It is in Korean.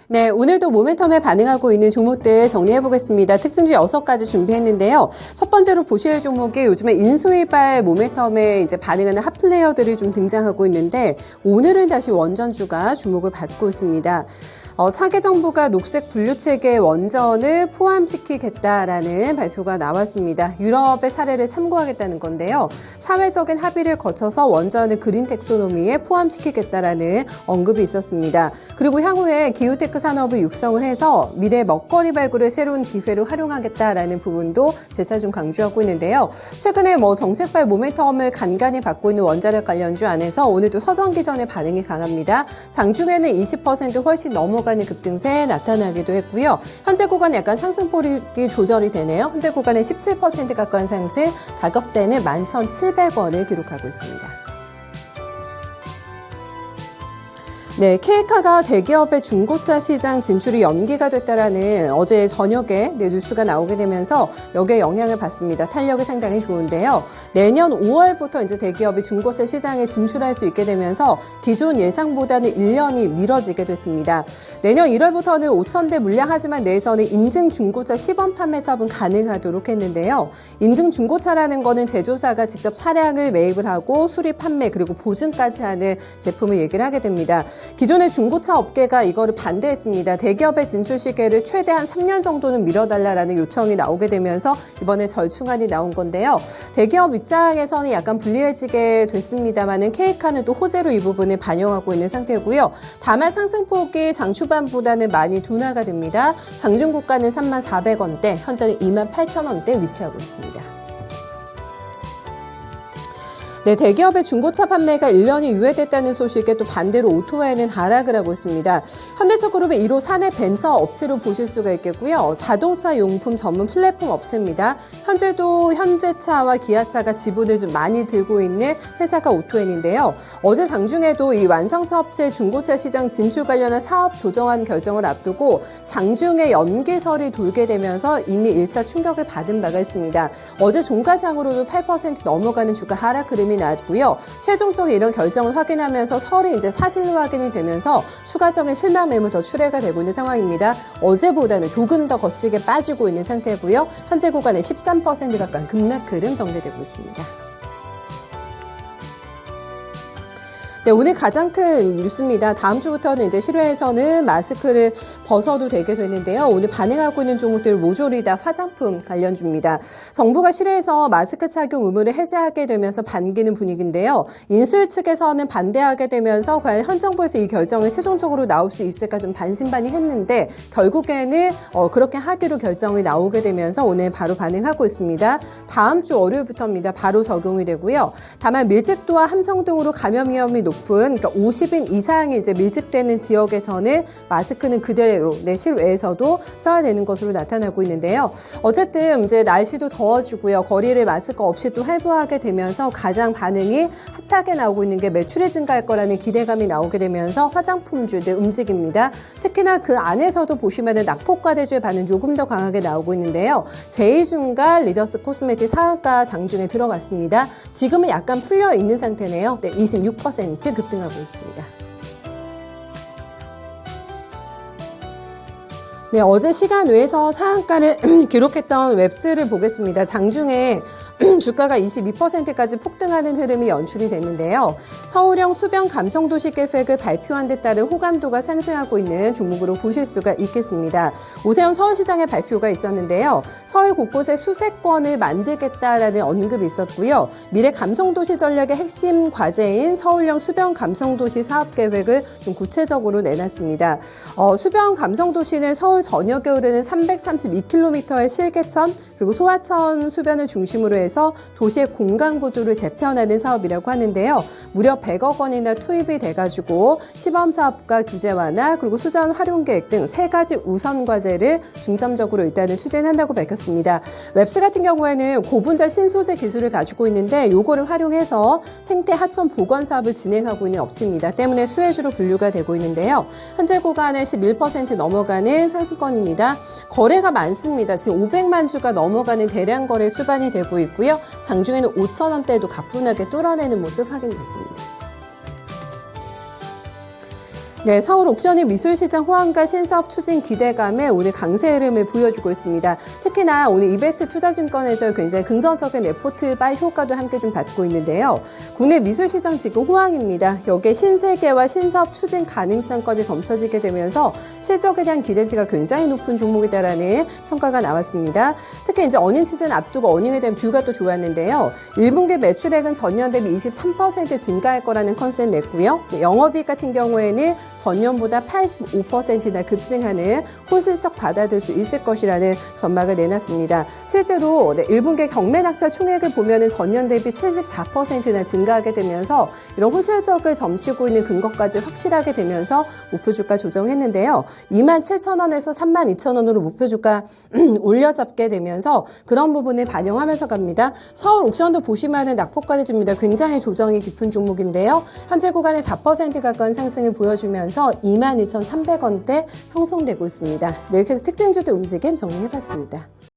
네, 오늘도 모멘텀에 반응하고 있는 종목들 정리해보겠습니다. 특징주 6가지 준비했는데요. 첫 번째로 보실 종목이 요즘에 인수위발 모멘텀에 이제 반응하는 핫플레이어들이 좀 등장하고 있는데 오늘은 다시 원전주가 주목을 받고 있습니다. 차기 정부가 녹색 분류체계 원전을 포함시키겠다라는 발표가 나왔습니다. 유럽의 사례를 참고하겠다는 건데요. 사회적인 합의를 거쳐서 원전을 그린 텍소노미에 포함시키겠다라는 언급이 있었습니다. 그리고 향후에 기후테크 산업을 육성을 해서 미래 먹거리 발굴의 새로운 기회를 활용하겠다라는 부분도 재차 좀 강조하고 있는데요. 최근에 정책발 모멘텀을 간간히 받고 있는 원자력 관련주 안에서 오늘도 서전기전의 반응이 강합니다. 장중에는 20% 훨씬 넘어가는 급등세 나타나기도 했고요. 현재 구간에 약간 상승폭이 조절이 되네요. 현재 구간에 17% 가까운 상승, 가격대는 11,700원을 기록하고 있습니다. 네, 케이카가 대기업의 중고차 시장 진출이 연기가 됐다라는 어제 저녁에 뉴스가 나오게 되면서 여기에 영향을 받습니다. 탄력이 상당히 좋은데요. 내년 5월부터 이제 대기업이 중고차 시장에 진출할 수 있게 되면서 기존 예상보다는 1년이 미뤄지게 됐습니다. 내년 1월부터는 5,000대 물량 내에서는 인증 중고차 시범 판매 사업은 가능하도록 했는데요. 인증 중고차라는 거는 제조사가 직접 차량을 매입을 하고 수리 판매 그리고 보증까지 하는 제품을 얘기를 하게 됩니다. 기존의 중고차 업계가 이거를 반대했습니다. 대기업의 진출 시기를 최대한 3년 정도는 미뤄달라는 요청이 나오게 되면서 이번에 절충안이 나온 건데요. 대기업 입장에서는 약간 불리해지게 됐습니다만은 케이카는 또 호재로 이 부분을 반영하고 있는 상태고요. 다만 상승폭이 장 초반보다는 많이 둔화가 됩니다. 장중 고가는 34,400원대, 현재는 28,000원대 위치하고 있습니다. 네, 대기업의 중고차 판매가 1년이 유예됐다는 소식에 또 반대로 오토바이는 하락을 하고 있습니다. 현대차그룹의 1호 사내 벤처 업체로 보실 수가 있겠고요. 자동차 용품 전문 플랫폼 업체입니다. 현재도 현대차와 기아차가 지분을 좀 많이 들고 있는 회사가 오토엔인데요. 어제 장중에도 이 완성차 업체 중고차 시장 진출 관련한 사업 조정안 결정을 앞두고 장중에 연기설이 돌게 되면서 이미 1차 충격을 받은 바가 있습니다. 어제 종가상으로도 8% 넘어가는 주가 하락 흐름이 나왔고요. 최종적인 이런 결정을 확인하면서 설이 이제 사실로 확인이 되면서 추가적인 실망 매물 더 출회가 되고 있는 상황입니다. 어제보다는 조금 더 거칠게 빠지고 있는 상태고요. 현재 구간에 13% 가까운 급락 흐름 전개되고 있습니다. 네, 오늘 가장 큰 뉴스입니다. 다음 주부터는 이제 실외에서는 마스크를 벗어도 되게 되는데요. 오늘 반응하고 있는 종목들 모조리 다 화장품 관련주입니다. 정부가 실외에서 마스크 착용 의무를 해제하게 되면서 반기는 분위기인데요. 인수위 측에서는 반대하게 되면서 과연 현 정부에서 이 결정을 최종적으로 나올 수 있을까 좀 반신반의했는데 결국에는 그렇게 하기로 결정이 나오게 되면서 오늘 바로 반응하고 있습니다. 다음 주 월요일부터입니다. 바로 적용이 되고요. 다만 밀집도와 함성 등으로 감염 위험이 높은 그러니까 50인 이상이 이제 밀집되는 지역에서는 마스크는 그대로 실외에서도 써야 되는 것으로 나타나고 있는데요. 어쨌든 이제 날씨도 더워지고요. 거리를 마스크 없이 또 활보하게 되면서 가장 반응이 핫하게 나오고 있는 게 매출이 증가할 거라는 기대감이 나오게 되면서 화장품주들 움직입니다. 특히나 그 안에서도 보시면은 낙폭과대주의 반응 조금 더 강하게 나오고 있는데요. 제이중과 리더스 코스메틱 상한가 장중에 들어갔습니다. 지금은 약간 풀려 있는 상태네요. 26% 급등하고 있습니다. 네, 어제 시간 외에서 상한가를 기록했던 웹스를 보겠습니다. 장중에 주가가 22%까지 폭등하는 흐름이 연출이 됐는데요. 서울형 수변 감성도시 계획을 발표한 데 따른 호감도가 상승하고 있는 종목으로 보실 수가 있겠습니다. 오세훈 서울시장의 발표가 있었는데요. 서울 곳곳에 수세권을 만들겠다라는 언급이 있었고요. 미래 감성도시 전략의 핵심 과제인 서울형 수변 감성도시 사업 계획을 좀 구체적으로 내놨습니다. 수변 감성도시는 서울 전역에 흐르는 332km의 실개천 그리고 소하천 수변을 중심으로 해서 도시의 공간 구조를 재편하는 사업이라고 하는데요. 무려 100억 원이나 투입이 돼가지고 시범 사업과 규제 완화 그리고 수전 활용 계획 등 3가지 우선 과제를 중점적으로 일단은 추진한다고 밝혔습니다. 웹스 같은 경우에는 고분자 신소재 기술을 가지고 있는데 요거를 활용해서 생태 하천 보건 사업을 진행하고 있는 업체입니다. 때문에 수혜주로 분류가 되고 있는데요. 현재 구간에 11% 넘어가는 상승권입니다. 거래가 많습니다. 지금 500만 주가 넘어가는 대량 거래 수반이 되고 있고요. 장중에는 5,000원대도 가뿐하게 뚫어내는 모습 확인됐습니다. 네, 서울 옥션이 미술시장 호황과 신사업 추진 기대감에 오늘 강세 흐름을 보여주고 있습니다. 특히나 오늘 이베스트 투자증권에서 굉장히 긍정적인 레포트 바이 효과도 함께 좀 받고 있는데요. 국내 미술시장 지금 호황입니다. 여기에 신세계와 신사업 추진 가능성까지 점쳐지게 되면서 실적에 대한 기대치가 굉장히 높은 종목이다라는 평가가 나왔습니다. 특히 이제 어닝 시즌 앞두고 어닝에 대한 뷰가 또 좋았는데요. 1분기 매출액은 전년 대비 23% 증가할 거라는 컨셉 냈고요. 영업이익 같은 경우에는 전년보다 85%나 급증하는 홀실적 받아들 수 있을 것이라는 전망을 내놨습니다. 실제로 1분기 경매 낙찰 총액을 보면은 전년 대비 74%나 증가하게 되면서 이런 홀실적을 점치고 있는 근거까지 확실하게 되면서 목표 주가 조정했는데요. 27,000원에서 32,000원으로 목표 주가 올려잡게 되면서 그런 부분을 반영하면서 갑니다. 서울 옥션도 보시면은 낙폭까지 줍니다. 굉장히 조정이 깊은 종목인데요. 현재 구간에 4% 가까운 상승을 보여주면서 22,300원대 형성되고 있습니다. 네, 이렇게 해서 특징주들 움직임 정리해봤습니다.